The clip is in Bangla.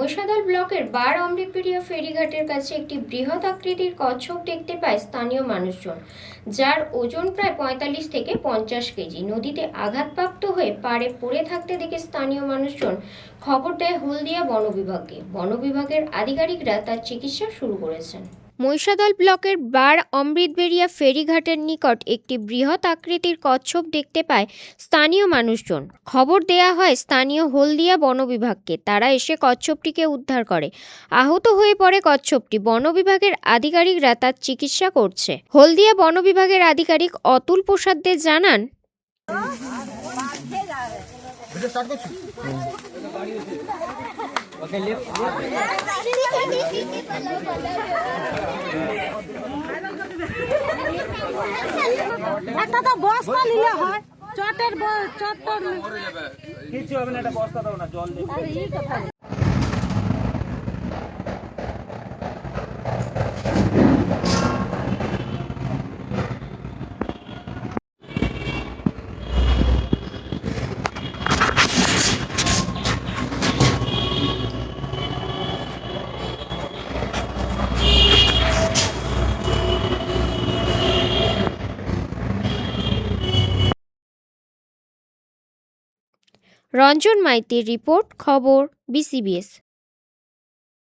মহিষাদল ব্লকের বার অমৃতবেড়িয়া ফেরিঘাটের কাছে একটি বৃহৎ আকৃতির কচ্ছপ দেখতে পায় স্থানীয় মানুষজন, যার ওজন প্রায় ৪৫ থেকে ৫০ কেজি। নদীতে আঘাতপ্রাপ্ত হয়ে পাড়ে পড়ে থাকতে দেখে স্থানীয় মানুষজন খবর দেয় হলদিয়া বন বিভাগকে। বন বিভাগের আধিকারিকরা তার চিকিৎসা শুরু করেছেন। মহিষাদল ব্লকের বার অমৃতবেড়িয়া ফেরিঘাটের নিকট একটি বৃহৎ আকৃতির কচ্ছপ দেখতে পায় স্থানীয় মানুষজন। খবর দেয়া হয় স্থানীয় হলদিয়া বন বিভাগকে। তারা এসে কচ্ছপটিকে উদ্ধার করে। আহত হয়ে পড়ে কচ্ছপটি। বন বিভাগের আধিকারিকরা তার চিকিৎসা করছে। হলদিয়া বন বিভাগের আধিকারিক অতুল প্রসাদ দে জানান, একটা তো বস্তা নিলে হয়, চটের চট্টর কিছু হবে না, একটা বস্তা দাও না, জল দিয়ে। রঞ্জন মাইতির রিপোর্ট, খবর BCBS।